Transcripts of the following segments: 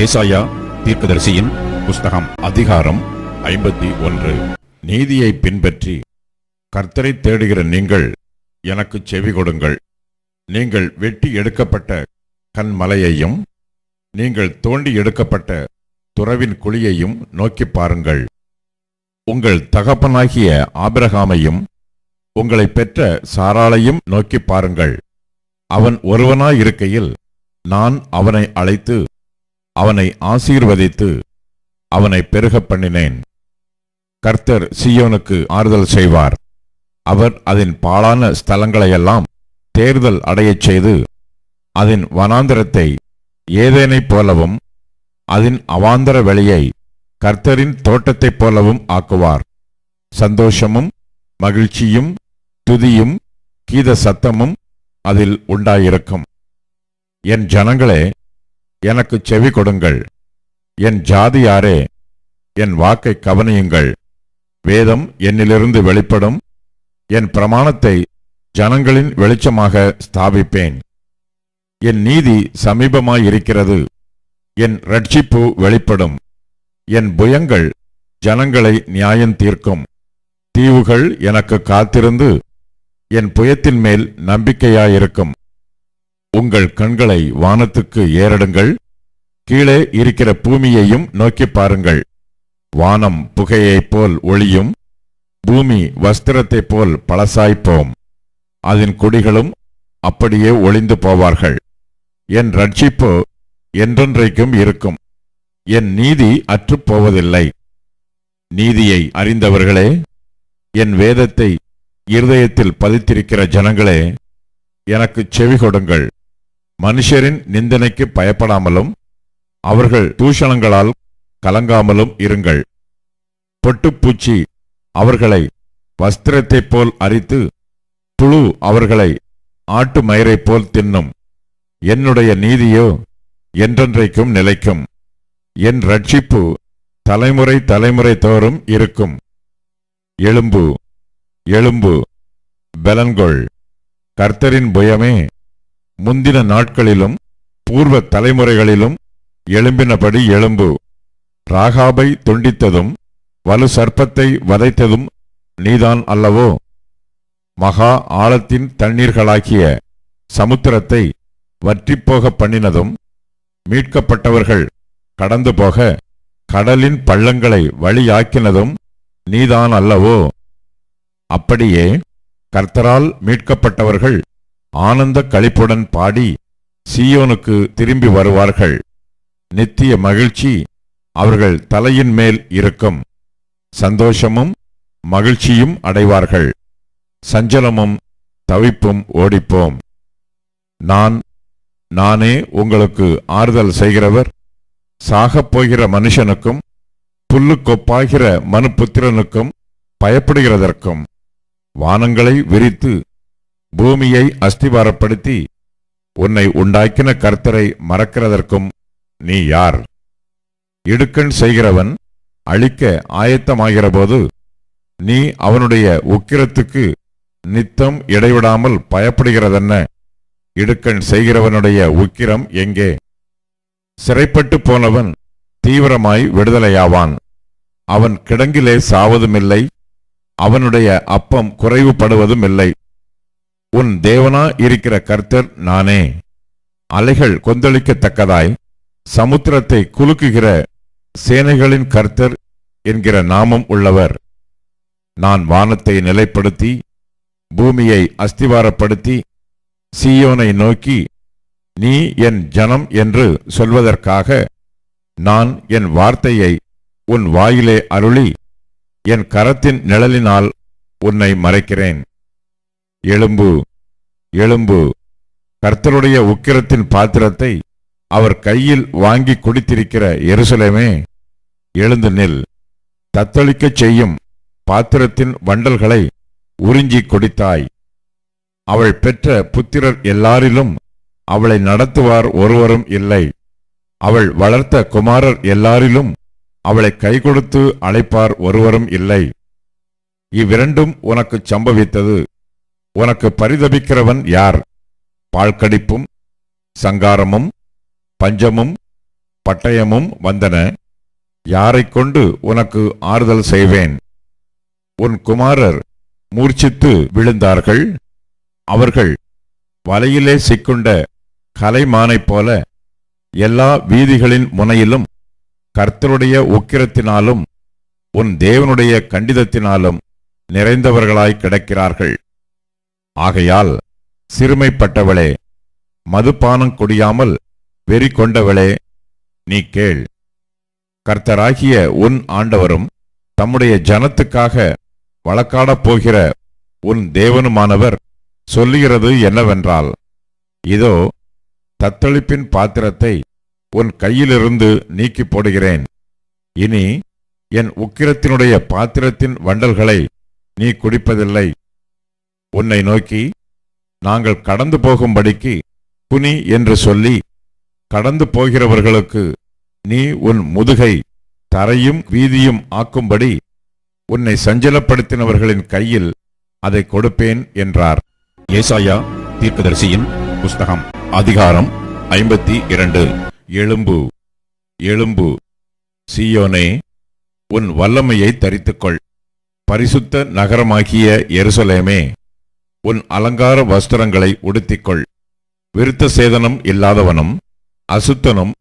ஏசாயா தீர்க்கதரிசியின் புஸ்தகம் அதிகாரம் 51. நீதியை பின்பற்றி கர்த்தரை தேடுகிற நீங்கள் எனக்கு செவி கொடுங்கள். நீங்கள் வெட்டி எடுக்கப்பட்ட கன்மலையையும் நீங்கள் தோண்டி எடுக்கப்பட்ட துறவின் குழியையும் நோக்கி பாருங்கள். உங்கள் தகப்பனாகிய ஆபிரகாமையும் உங்களை பெற்ற சாராளையும் நோக்கி பாருங்கள். அவன் ஒருவனாயிருக்கையில் நான் அவனை அழைத்து அவனை ஆசீர்வதித்து அவனை பெருகப் பண்ணினேன். கர்த்தர் சீயோனுக்கு ஆறுதல் செய்வார். அவர் அதன் பாழான ஸ்தலங்களையெல்லாம் தேர்தல் அடையச் செய்து அதன் வனாந்தரத்தை ஏதேனைப் போலவும் அதன் அவாந்தர வெளியை கர்த்தரின் தோட்டத்தைப் போலவும் ஆக்குவார். சந்தோஷமும் மகிழ்ச்சியும் துதியும் கீத சத்தமும் அதில் உண்டாயிருக்கும். என் ஜனங்களே, எனக்கு செவி கொடுங்கள். என் ஜாதியாரே, என் வாக்கை கவனியுங்கள். வேதம் என்னிலிருந்து வெளிப்படும். என் பிரமாணத்தை ஜனங்களின் வெளிச்சமாக ஸ்தாபிப்பேன். என் நீதி சமீபமாயிருக்கிறது. என் இரட்சிப்பு வெளிப்படும். என் புயங்கள் ஜனங்களை நியாயம் தீர்க்கும். தீவுகள் எனக்கு காத்திருந்து என் புயத்தின் மேல் நம்பிக்கையாயிருக்கும். உங்கள் கண்களை வானத்துக்கு ஏறெடுங்கள். கீழே இருக்கிற பூமியையும் நோக்கி பாருங்கள். வானம் புகையைப் போல் ஒளியும், பூமி வஸ்திரத்தைப் போல் பழசாய்ப்போம். அதன் குடிகளும் அப்படியே ஒளிந்து போவார்கள். என் இரட்சிப்பு என்றென்றைக்கும் இருக்கும். என் நீதி அற்றுப்போவதில்லை. நீதியை அறிந்தவர்களே, என் வேதத்தை இருதயத்தில் பதித்திருக்கிற ஜனங்களே, எனக்கு செவி கொடுங்கள். மனுஷரின் நிந்தனைக்கு பயப்படாமலும் அவர்கள் தூஷணங்களால் கலங்காமலும் இருங்கள். பொட்டுப்பூச்சி அவர்களை வஸ்திரத்தைப் போல் அரித்து புழு அவர்களை ஆட்டு மயிரைப் போல் தின்னும். என்னுடைய நீதியோ என்றென்றைக்கும் நிலைக்கும். என் இரட்சிப்பு தலைமுறை தலைமுறை தோறும் இருக்கும். எழும்பு, எழும்பு, பெலன்கொள். கர்த்தரின் புயமே, முந்தின நாட்களிலும் பூர்வ தலைமுறைகளிலும் எழும்பினபடி எழும்பு. ராகாபை துண்டித்ததும் வலு சர்ப்பத்தை வதைத்ததும் நீதான் அல்லவோ? மகா ஆழத்தின் தண்ணீர்களாகிய சமுத்திரத்தை வற்றிப்போக பண்ணினதும் மீட்கப்பட்டவர்கள் கடந்து போக கடலின் பள்ளங்களை வழியாக்கினதும் நீதான் அல்லவோ? அப்படியே கர்த்தரால் மீட்கப்பட்டவர்கள் ஆனந்த களிப்புடன் பாடி சீயோனுக்கு திரும்பி வருவார்கள். நித்திய மகிழ்ச்சி அவர்கள் தலையின் மேல் இருக்கும். சந்தோஷமும் மகிழ்ச்சியும் அடைவார்கள். சஞ்சலமும் தவிப்பும் ஓடிப்போம். நானே உங்களுக்கு ஆறுதல் செய்கிறவர். சாகப்போகிற மனுஷனுக்கும் புல்லுக்கொப்பாகிற மனுபுத்திரனுக்கும் பயப்படுகிறதற்கும் வானங்களை விரித்து பூமியை அஸ்திவாரப்படுத்தி உன்னை உண்டாக்கின கர்த்தரை மறக்கிறதற்கும் நீ யார்? இடுக்கண் செய்கிறவன் அழிக்க ஆயத்தமாகிறபோது நீ அவனுடைய உக்கிரத்துக்கு நித்தம் இடைவிடாமல் பயப்படுகிறதென்ன? இடுக்கண் செய்கிறவனுடைய உக்கிரம் எங்கே? சிறைப்பட்டு போனவன் தீவிரமாய் விடுதலையாவான். அவன் கிடங்கிலே சாவதுமில்லை, அவனுடைய அப்பம் குறைவுபடுவதுமில்லை. உன் தேவனா இருக்கிற கர்த்தர் நானே. அலைகள் கொந்தளிக்கத்தக்கதாய் சமுத்திரத்தை குலுக்குகிற சேனைகளின் கர்த்தர் என்கிற நாமம் உள்ளவர். நான் வானத்தை நிலைப்படுத்தி பூமியை அஸ்திவாரப்படுத்தி சீயோனை நோக்கி நீ என் ஜனம் என்று சொல்வதற்காக நான் என் வார்த்தையை உன் வாயிலே அருளி என் கரத்தின் நிழலினால் உன்னை மறைக்கிறேன். எழும்பு, எழும்பு, கர்த்தருடைய உக்கிரத்தின் பாத்திரத்தை அவர் கையில் வாங்கி குடித்திருக்கிற எருசலேமே, எழுந்து நில். தத்தளிக்கச் செய்யும் பாத்திரத்தின் வண்டல்களை உறிஞ்சி குடித்தாய். அவள் பெற்ற புத்திரர் எல்லாரிலும் அவளை நடத்துவார் ஒருவரும் இல்லை. அவள் வளர்த்த குமாரர் எல்லாரிலும் அவளை கை கொடுத்து அழைப்பார் ஒருவரும் இல்லை. இவ்விரண்டும் உனக்கு சம்பவித்தது. உனக்கு பரிதபிக்கிறவன் யார்? பாழ்கடிப்பும் சங்காரமும் பஞ்சமும் பட்டயமும் வந்தன. யாரைக் கொண்டு உனக்கு ஆறுதல் செய்வேன்? உன் குமாரர் மூர்ச்சித்து விழுந்தார்கள். அவர்கள் வலையிலே சிக்குண்ட கலைமானைப் போல எல்லா வீதிகளின் முனையிலும் கர்த்தருடைய உக்கிரத்தினாலும் உன் தேவனுடைய கண்டிதத்தினாலும் நிறைந்தவர்களாய் கிடக்கிறார்கள். ஆகையால் சிறுமைப்பட்டவளே, மதுபானம் குடியாமல் வெறி கொண்டவளே, நீ கேள். கர்த்தராகிய உன் ஆண்டவரும் தம்முடைய ஜனத்துக்காக வழக்காடப் போகிற உன் தேவனுமானவர் சொல்லுகிறது என்னவென்றால், இதோ தத்தளிப்பின் பாத்திரத்தை உன் கையிலிருந்து நீக்கி போடுகிறேன். இனி என் உக்கிரத்தினுடைய பாத்திரத்தின் வண்டல்களை நீ குடிப்பதில்லை. உன்னை நோக்கி, நாங்கள் கடந்து போகும்படிக்கு குனி என்று சொல்லி கடந்து போகிறவர்களுக்கு நீ உன் முதுகை தரையும் வீதியும் ஆக்கும்படி உன்னை சஞ்சலப்படுத்தினவர்களின் கையில் அதை கொடுப்பேன் என்றார். ஏசாயா தீர்க்கதரிசியின் புஸ்தகம் அதிகாரம் 52. எழும்பு, எழும்பு, சீயோனே, உன் வல்லமையை தரித்துக்கொள். பரிசுத்த நகரமாகிய எருசலேமே, உன் அலங்கார வஸ்திரங்களை உடுத்திக்கொள். விருத்த சேதனம் இல்லாதவனும் அசுத்தனும்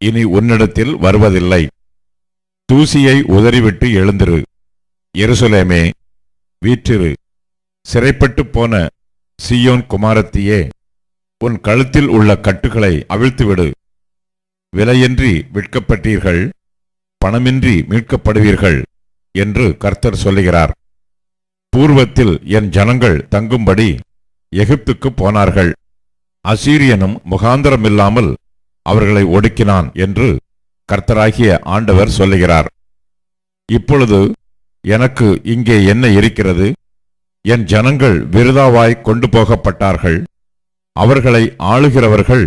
இனி உன்னிடத்தில் வருவதில்லை. தூசியை உதறிவிட்டு எழுந்திரு. எருசலேமே, வீற்றிரு. சிறைப்பட்டு போன சீயோன் குமாரத்தியே, உன் கழுத்தில் உள்ள கட்டுகளை அவிழ்த்துவிடு. விலையின்றி விற்கப்பட்டீர்கள், பணமின்றி மீட்கப்படுவீர்கள் என்று கர்த்தர் சொல்லுகிறார். பூர்வத்தில் என் ஜனங்கள் தங்கும்படி எகிப்துக்கு போனார்கள். அசீரியனும் முகாந்தரமில்லாமல் அவர்களை ஒடுக்கினான் என்று கர்த்தராகிய ஆண்டவர் சொல்லுகிறார். இப்பொழுது எனக்கு இங்கே என்ன இருக்கிறது? என் ஜனங்கள் விருதாவாய் கொண்டு போகப்பட்டார்கள். அவர்களை ஆளுகிறவர்கள்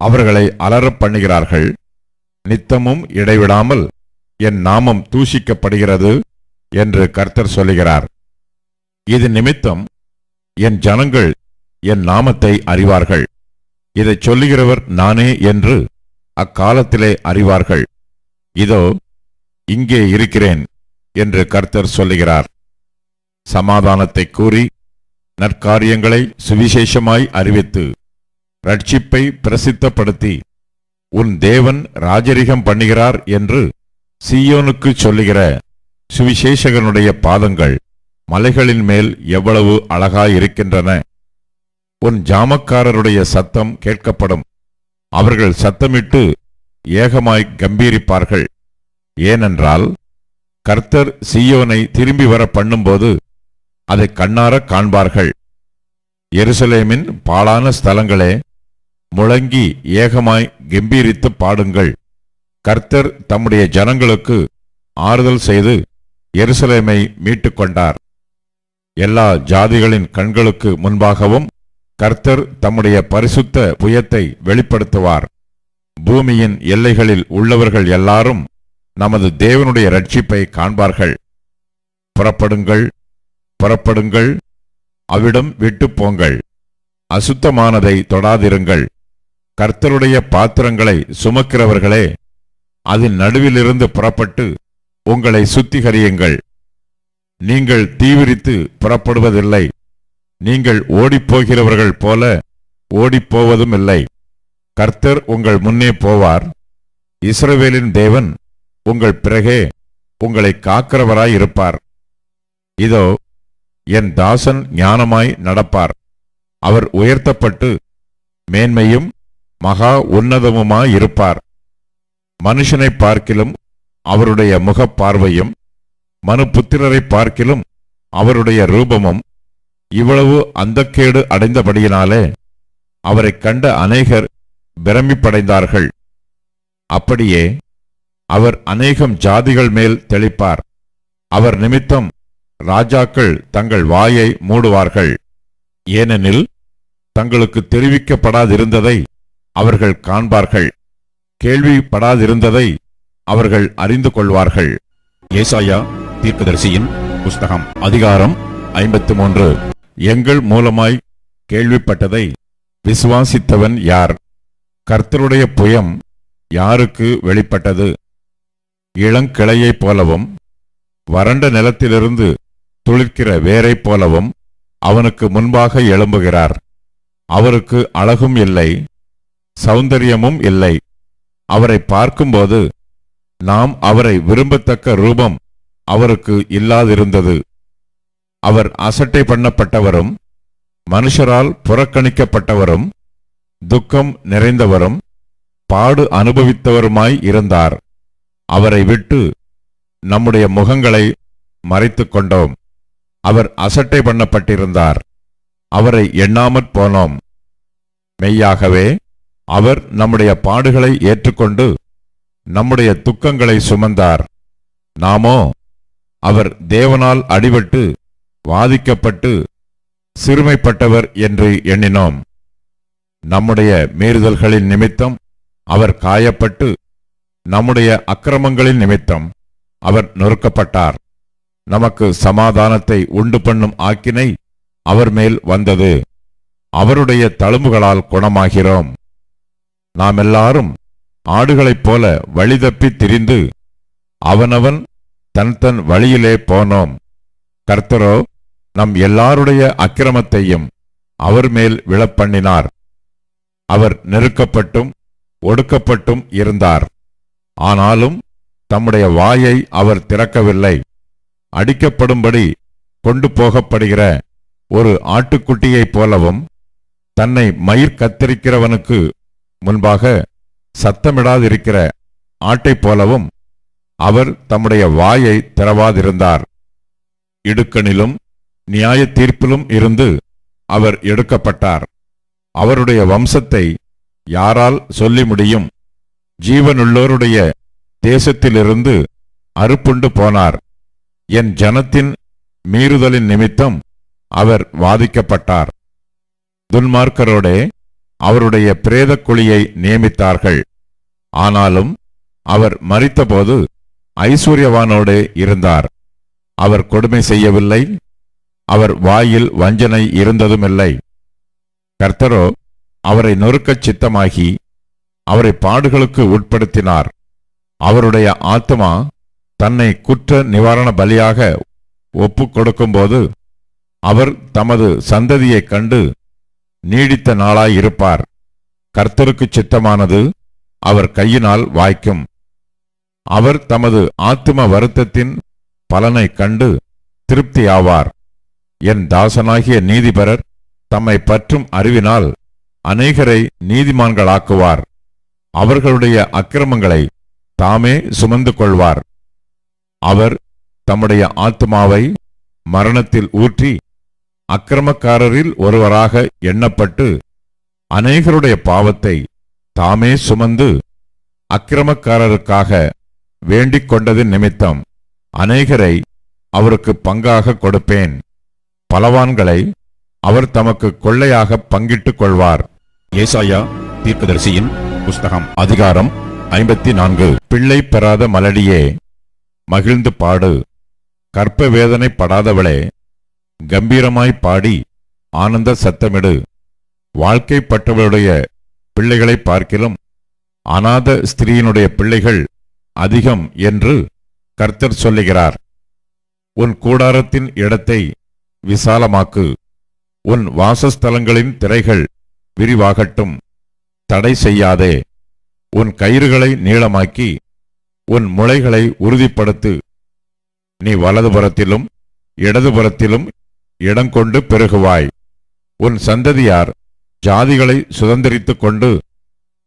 அவர்களை அலறப் பண்ணுகிறார்கள். நித்தமும் இடைவிடாமல் என் நாமம் தூஷிக்கப்படுகிறது என்று கர்த்தர் சொல்லுகிறார். இது நிமித்தம் என் ஜனங்கள் என் நாமத்தை அறிவார்கள். இதைச் சொல்லுகிறவர் நானே என்று அக்காலத்திலே அறிவார்கள். இதோ இங்கே இருக்கிறேன் என்று கர்த்தர் சொல்லுகிறார். சமாதானத்தை கூறி நற்காரியங்களை சுவிசேஷமாய் அறிவித்து ரட்சிப்பை பிரசித்தப்படுத்தி உன் தேவன் ராஜரிகம் பண்ணுகிறார் என்று சீயோனுக்கு சொல்லுகிற சுவிசேஷகனுடைய பாதங்கள் மலைகளின் மேல் எவ்வளவு அழகாயிருக்கின்றன. உன் ஜாமக்காரருடைய சத்தம் கேட்கப்படும். அவர்கள் சத்தமிட்டு ஏகமாய் கம்பீரிப்பார்கள். ஏனென்றால் கர்த்தர் சீயோனை திரும்பி வர பண்ணும்போது அதை கண்ணார காண்பார்கள். எருசலேமின் பாழான ஸ்தலங்களே, முழங்கி ஏகமாய் கம்பீரித்து பாடுங்கள். கர்த்தர் தம்முடைய ஜனங்களுக்கு ஆறுதல் செய்து எருசலேமை மீட்டுக் கொண்டார். எல்லா ஜாதிகளின் கண்களுக்கு முன்பாகவும் கர்த்தர் தம்முடைய பரிசுத்த புயத்தை வெளிப்படுத்துவார். பூமியின் எல்லைகளில் உள்ளவர்கள் எல்லாரும் நமது தேவனுடைய ரட்சிப்பை காண்பார்கள். புறப்படுங்கள், புறப்படுங்கள், அவ்விடம் விட்டு போங்கள். அசுத்தமானதை தொடாதிருங்கள். கர்த்தருடைய பாத்திரங்களை சுமக்கிறவர்களே, அதன் நடுவிலிருந்து புறப்பட்டு உங்களை சுத்திகரியுங்கள். நீங்கள் தீவிரித்து புறப்படுவதில்லை. நீங்கள் ஓடிப்போகிறவர்கள் போல ஓடிப்போவதும் இல்லை. கர்த்தர் உங்கள் முன்னே போவார். இஸ்ரவேலின் தேவன் உங்கள் பிறகே உங்களை காக்கிறவராயிருப்பார். இதோ என் தாசன் ஞானமாய் நடப்பார். அவர் உயர்த்தப்பட்டு மேன்மையும் மகா உன்னதமுமாயிருப்பார். மனுஷனை பார்க்கிலும் அவருடைய முகப்பார்வையும் மனுபுத்திரரை பார்க்கிலும் அவருடைய ரூபமும் இவ்வளவு அந்தக்கேடு அடைந்தபடியினாலே அவரைக் கண்ட அநேகர் பிரமிப்படைந்தார்கள். அப்படியே அவர் அநேகம் ஜாதிகள் மேல் தெளிப்பார். அவர் நிமித்தம் ராஜாக்கள் தங்கள் வாயை மூடுவார்கள். ஏனெனில் தங்களுக்கு தெரிவிக்கப்படாதிருந்ததை அவர்கள் காண்பார்கள், கேள்விப்படாதிருந்ததை அவர்கள் அறிந்து கொள்வார்கள். ஏசாயா தீர்க்கதரிசியின் புஸ்தகம் அதிகாரம் 53. எங்கள் மூலமாய் கேள்விப்பட்டதை விசுவாசித்தவன் யார்? கர்த்தருடைய புயம் யாருக்கு வெளிப்பட்டது? இளங்கிளையைப் போலவும் வறண்ட நிலத்திலிருந்து துளிர்க்கிற வேரைப் போலவும் அவனுக்கு முன்பாக எழும்புகிறார். அவருக்கு அழகும் இல்லை, சௌந்தரியமும் இல்லை. அவரை பார்க்கும்போது நாம் அவரை விரும்பத்தக்க ரூபம் அவருக்கு இல்லாதிருந்தது. அவர் அசட்டை பண்ணப்பட்டவரும் மனுஷரால் புறக்கணிக்கப்பட்டவரும் துக்கம் நிறைந்தவரும் பாடு அனுபவித்தவருமாய் இருந்தார். அவரை விட்டு நம்முடைய முகங்களை மறைத்துக் கொண்டோம். அவர் அசட்டை பண்ணப்பட்டிருந்தார், அவரை எண்ணாமற் போனோம். மெய்யாகவே அவர் நம்முடைய பாடுகளை ஏற்றுக்கொண்டு நம்முடைய துக்கங்களை சுமந்தார். நாமோ அவர் தேவனால் அடிபட்டு வாதிக்கப்பட்டு சிறுமைப்பட்டவர் என்று எண்ணினோம். நம்முடைய மீறுதல்களின் நிமித்தம் அவர் காயப்பட்டு நம்முடைய அக்கிரமங்களின் நிமித்தம் அவர் நொறுக்கப்பட்டார். நமக்கு சமாதானத்தை உண்டு பண்ணும் ஆக்கினை அவர் மேல் வந்தது. அவருடைய தழும்புகளால் குணமாகிறோம். நாம் எல்லாரும் ஆடுகளைப் போல வழிதப்பி திரிந்து அவனவன் தன் தன் வழியிலே போனோம். கர்த்தரோ நம் எல்லாருடைய அக்கிரமத்தையும் அவர் மேல் விழப்பண்ணினார். அவர் நெருக்கப்பட்டும் ஒடுக்கப்பட்டும் இருந்தார். ஆனாலும் தம்முடைய வாயை அவர் திறக்கவில்லை. அடிக்கப்படும்படி கொண்டு போகப்படுகிற ஒரு ஆட்டுக்குட்டியைப் போலவும் தன்னை மயிர் கத்தரிக்கிறவனுக்கு முன்பாக சத்தமிடாதிருக்கிற ஆட்டைப் போலவும் அவர் தம்முடைய வாயை திறவாதிருந்தார். இடுக்கணிலும் நியாய தீர்ப்பிலும் இருந்து அவர் எடுக்கப்பட்டார். அவருடைய வம்சத்தை யாரால் சொல்லி முடியும்? ஜீவனுள்ளோருடைய தேசத்திலிருந்து அறுப்புண்டு போனார். என் ஜனத்தின் மீறுதலின் நிமித்தம் அவர் வாதிக்கப்பட்டார். துன்மார்க்கரோடே அவருடைய பிரேதக் குழியை நியமித்தார்கள். ஆனாலும் அவர் மரித்தபோது ஐஸ்வர்யவானோடே இருந்தார். அவர் கொடுமை செய்யவில்லை, அவர் வாயில் வஞ்சனை இருந்ததுமில்லை. கர்த்தரோ அவரை நொறுக்கச் சித்தமாகி அவரை பாடுகளுக்கு உட்படுத்தினார். அவருடைய ஆத்துமா தன்னை குற்ற நிவாரண பலியாக ஒப்புக் கொடுக்கும்போது அவர் தமது சந்ததியைக் கண்டு நீடித்த நாளாயிருப்பார். கர்த்தருக்கு சித்தமானது அவர் கையினால் வாய்க்கும். அவர் தமது ஆத்தும வருத்தத்தின் பலனைக் கண்டு திருப்தியாவார். என் தாசனாகிய நீதிபரர் தம்மை பற்றும் அறிவினால் அநேகரை நீதிமான்களாக்குவார். அவர்களுடைய அக்கிரமங்களை தாமே சுமந்து கொள்வார். அவர் தம்முடைய ஆத்துமாவை மரணத்தில் ஊற்றி அக்கிரமக்காரரில் ஒருவராக எண்ணப்பட்டு அநேகருடைய பாவத்தை தாமே சுமந்து அக்கிரமக்காரருக்காக வேண்டிக் கொண்டதின் நிமித்தம் அநேகரை அவருக்கு பங்காக கொடுப்பேன். பலவான்களை அவர் தமக்கு கொள்ளையாக பங்கிட்டுக் கொள்வார். ஏசாயா தீர்க்கதரிசியின் புஸ்தகம் அதிகாரம் 54. பிள்ளை பெறாத மலடியே, மகிழ்ந்து பாடு. கற்ப வேதனைப்படாதவளே, கம்பீரமாய் பாடி ஆனந்த சத்தமிடு. வாழ்க்கைப்பட்டவளுடைய பிள்ளைகளை பார்க்கிலும் அநாத ஸ்திரீயினுடைய பிள்ளைகள் அதிகம் என்று கர்த்தர் சொல்லுகிறார். உன் கூடாரத்தின் இடத்தை விசாலமாக்கு. உன் வாசஸ்தலங்களின் திரைகள் விரிவாகட்டும். தடை செய்யாதே. உன் கயிறுகளை நீளமாக்கி உன் முளைகளை உறுதிப்படுத்து. நீ வலதுபுறத்திலும் இடதுபுறத்திலும் இடங்கொண்டு பெருகுவாய். உன் சந்ததியார் ஜாதிகளை சுதந்திரித்துக் கொண்டு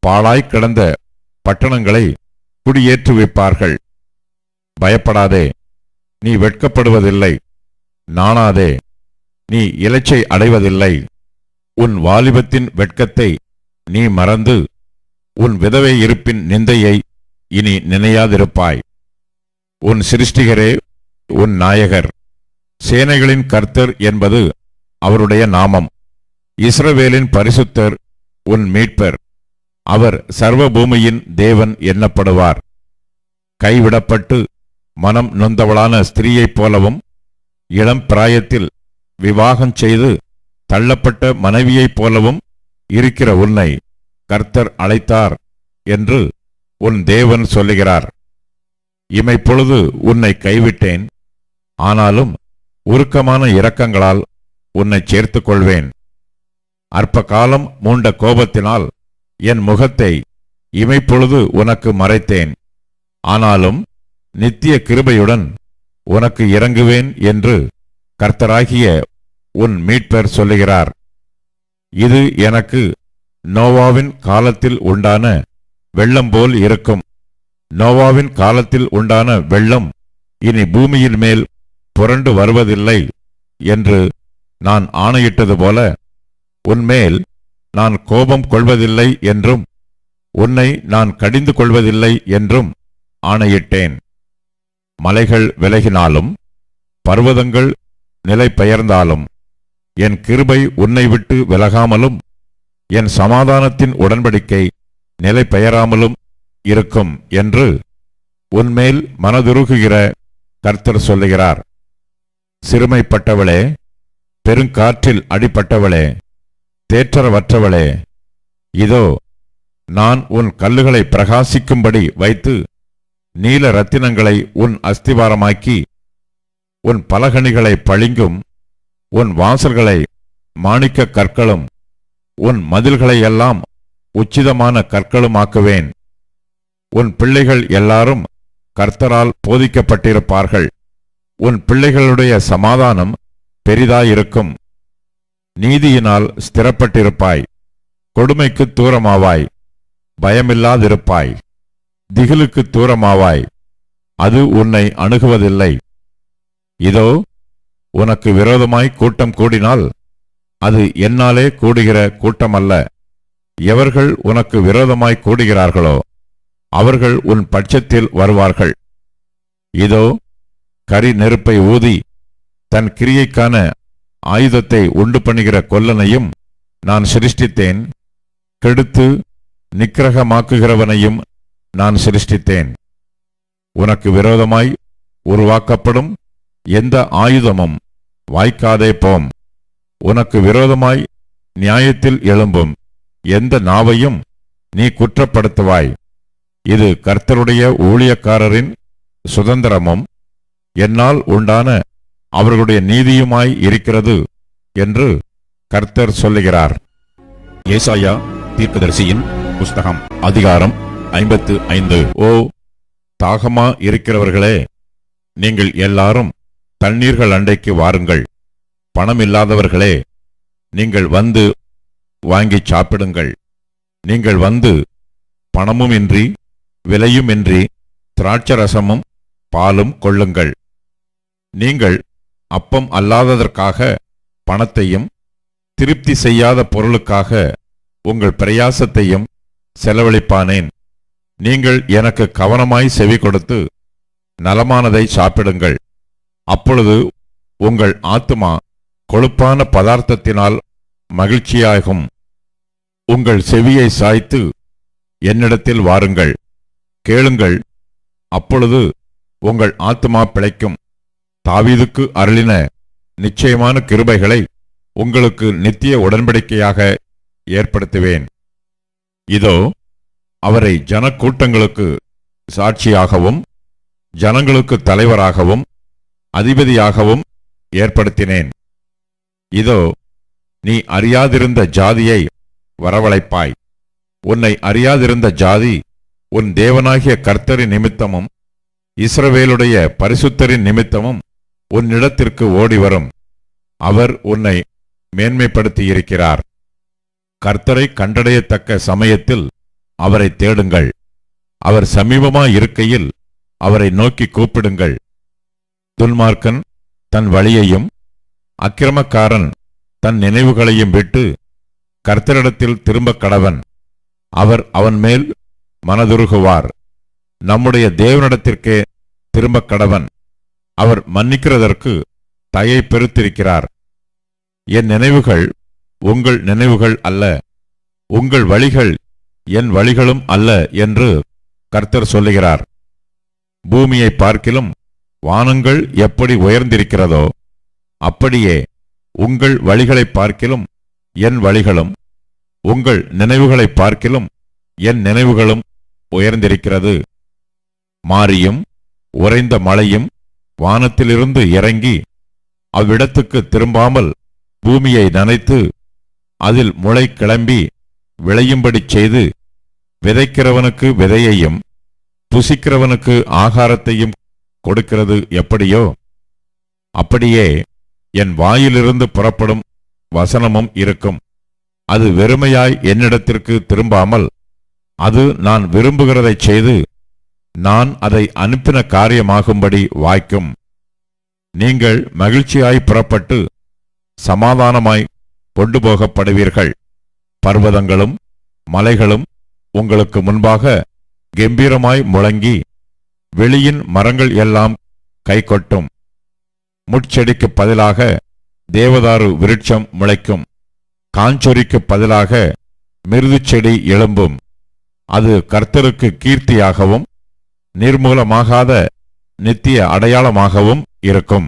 பாழாய்க் கிடந்த பட்டணங்களை குடியேற்றுவிப்பார்கள். பயப்படாதே, நீ வெட்கப்படுவதில்லை. நாணாதே, நீ இலச்சை அடைவதில்லை. உன் வாலிபத்தின் வெட்கத்தை நீ மறந்து உன் விதவை இருப்பின் நிந்தையை இனி நினையாதிருப்பாய். உன் சிருஷ்டிகரே உன் நாயகர். சேனைகளின் கர்த்தர் என்பது அவருடைய நாமம். இஸ்ரவேலின் பரிசுத்தர் உன் மீட்பர். அவர் சர்வபூமியின் தேவன் எண்ணப்படுவார். கைவிடப்பட்டு மனம் நொந்தவளான ஸ்திரீயைப் போலவும் இளம் பிராயத்தில் விவாகம் செய்து தள்ளப்பட்ட மனைவியைப் போலவும் இருக்கிற உன்னை கர்த்தர் அழைத்தார் என்று உன் தேவன் சொல்லுகிறார். இமைப்பொழுது உன்னை கைவிட்டேன், ஆனாலும் உருக்கமான இரக்கங்களால் உன்னை சேர்த்துக் கொள்வேன். அற்ப காலம் மூண்ட கோபத்தினால் என் முகத்தை இமைப்பொழுது உனக்கு மறைத்தேன், ஆனாலும் நித்திய கிருபையுடன் உனக்கு இறங்குவேன் என்று கர்த்தராகிய உன் மீட்பர் சொல்லுகிறார். இது எனக்கு நோவாவின் காலத்தில் உண்டான வெள்ளம் போல் இருக்கும். நோவாவின் காலத்தில் உண்டான வெள்ளம் இனி பூமியின் மேல் புரண்டு வருவதில்லை என்று நான் ஆணையிட்டது போல உன்மேல் நான் கோபம் கொள்வதில்லை என்றும் உன்னை நான் கடிந்து கொள்வதில்லை என்றும் ஆணையிட்டேன். மலைகள் விலகினாலும் பர்வதங்கள் நிலை பெயர்ந்தாலும் என் கிருபை உன்னை விட்டு விலகாமலும் என் சமாதானத்தின் உடன்படிக்கை நிலை பெயராமலும் இருக்கும் என்று உன்மேல் மனதுருகுகிற கர்த்தர் சொல்லுகிறார். சிறுமைப்பட்டவளே, பெருங்காற்றில் அடிபட்டவளே, தேற்றரவற்றவளே, இதோ நான் உன் கல்லுகளை பிரகாசிக்கும்படி வைத்து நீல ரத்தினங்களை உன் அஸ்திவாரமாக்கி உன் பலகணிகளை பளிங்கும் உன் வாசல்களை மாணிக்க கற்களும் உன் மதில்களையெல்லாம் உச்சிதமான கற்களுமாக்குவேன். உன் பிள்ளைகள் எல்லாரும் கர்த்தரால் போதிக்கப்பட்டிருப்பார்கள். உன் பிள்ளைகளுடைய சமாதானம் பெரிதாயிருக்கும். நீதியினால் ஸ்திரப்பட்டிருப்பாய். கொடுமைக்கு தூரமாவாய், பயமில்லாதிருப்பாய். திகிலுக்கு தூரமாவாய், அது உன்னை அணுகுவதில்லை. இதோ உனக்கு விரோதமாய் கூட்டம் கூடினால் அது என்னாலே கூடுகிற கூட்டமல்ல. எவர்கள் உனக்கு விரோதமாய் கூடுகிறார்களோ அவர்கள் உன் பட்சத்தில் வருவார்கள். இதோ கரி நெருப்பை ஊதி தன் கிரியைக்கான ஆயுதத்தை உண்டு பண்ணுகிற கொல்லனையும் நான் சிருஷ்டித்தேன். கெடுத்து நிக்கிரகமாக்குகிறவனையும் நான் சிருஷ்டித்தேன். உனக்கு விரோதமாய் உருவாக்கப்படும் எந்த ஆயுதமும் வாய்க்காதே போம். உனக்கு விரோதமாய் நியாயத்தில் எழும்பும் எந்த நாவையும் நீ குற்றப்படுத்துவாய். இது கர்த்தருடைய ஊழியக்காரரின் சுதந்திரமும் என்னால் உண்டான அவர்களுடைய நீதியுமாய் இருக்கிறது என்று கர்த்தர் சொல்லுகிறார். ஏசாயா தீர்க்கதரிசியின் புஸ்தகம் அதிகாரம் 55. ஓ தாகமா இருக்கிறவர்களே, நீங்கள் எல்லாரும் தண்ணீர்கள் அண்டைக்கு வாருங்கள். பணமில்லாதவர்களே, நீங்கள் வந்து வாங்கி சாப்பிடுங்கள். நீங்கள் வந்து பணமுமின்றி விலையுமின்றி திராட்சரசமும் பாலும் கொள்ளுங்கள். நீங்கள் அப்பம் அல்லாததற்காக பணத்தையும் திருப்தி செய்யாத பொருளுக்காக உங்கள் பிரயாசத்தையும் செலவழிப்பானேன். நீங்கள் எனக்கு கவனமாய் செவி கொடுத்து நலமானதை சாப்பிடுங்கள். அப்பொழுது உங்கள் ஆத்துமா கொழுப்பான பதார்த்தத்தினால் மகிழ்ச்சியாகும். உங்கள் செவியை சாய்த்து என்னிடத்தில் வாருங்கள், கேளுங்கள், அப்பொழுது உங்கள் ஆத்துமா பிழைக்கும். தாவீதுக்கு அருளின நிச்சயமான கிருபைகளை உங்களுக்கு நித்திய உடன்படிக்கையாக ஏற்படுத்துவேன். இதோ அவரை ஜனக்கூட்டங்களுக்கு சாட்சியாகவும் ஜனங்களுக்கு தலைவராகவும் அதிபதியாகவும் ஏற்படுத்தினேன். இதோ நீ அறியாதிருந்த ஜாதியை வரவழைப்பாய். உன்னை அறியாதிருந்த ஜாதி உன் தேவனாகிய கர்த்தரின் நிமித்தமும் இஸ்ரவேலுடைய பரிசுத்தரின் நிமித்தமும் உன்னிடத்திற்கு ஓடிவரும். அவர் உன்னை மேன்மைப்படுத்தியிருக்கிறார். கர்த்தரை கண்டடையத்தக்க சமயத்தில் அவரை தேடுங்கள். அவர் சமீபமாயிருக்கையில் அவரை நோக்கி கூப்பிடுங்கள். துன்மார்க்கன் தன் வழியையும் அக்கிரமக்காரன் தன் நினைவுகளையும் விட்டு கர்த்தரிடத்தில் திரும்பக் கடவன். அவர் அவன் மேல் மனதுருகுவார். நம்முடைய தேவனிடத்திற்கே திரும்பக் கடவன். அவர் மன்னிக்கிறதற்கு தயை பெருத்திருக்கிறார். என் நினைவுகள் உங்கள் நினைவுகள் அல்ல, உங்கள் வழிகள் என் வழிகளும் அல்ல என்று கர்த்தர் சொல்லுகிறார். பூமியை பார்க்கிலும் வானங்கள் எப்படி உயர்ந்திருக்கிறதோ அப்படியே உங்கள் வழிகளை பார்க்கிலும் என் வழிகளும் உங்கள் நினைவுகளை பார்க்கிலும் என் நினைவுகளும் உயர்ந்திருக்கிறது. மாரியும் உறைந்த மழையும் வானத்திலிருந்து இறங்கி அவ்விடத்துக்கு திரும்பாமல் பூமியை நனைத்து அதில் முளை கிளம்பி விளையும்படி செய்து விதைக்கிறவனுக்கு விதையையும் புசிக்கிறவனுக்கு ஆகாரத்தையும் கொடுக்கிறது எப்படியோ அப்படியே என் வாயிலிருந்து புறப்படும் வசனமும் இருக்கும். அது வெறுமையாய் என்னிடத்திற்கு திரும்பாமல் அது நான் விரும்புகிறதைச் செய்து நான் அதை அனுப்பின காரியமாகும்படி வாய்க்கும். நீங்கள் மகிழ்ச்சியாய் புறப்பட்டு சமாதானமாய் கொண்டு போகப்படுவீர்கள். பர்வதங்களும் மலைகளும் உங்களுக்கு முன்பாக கெம்பீரமாய் முழங்கி வெளியின் மரங்கள் எல்லாம் கைகொட்டும். முட்செடிக்கு பதிலாக தேவதாரு விருட்சம் முளைக்கும். காஞ்சொரிக்கு பதிலாக மிருது செடி எழும்பும். அது கர்த்தருக்கு கீர்த்தியாகவும் நிர்மூலமாகாத நித்திய அடையாளமாகவும் இருக்கும்.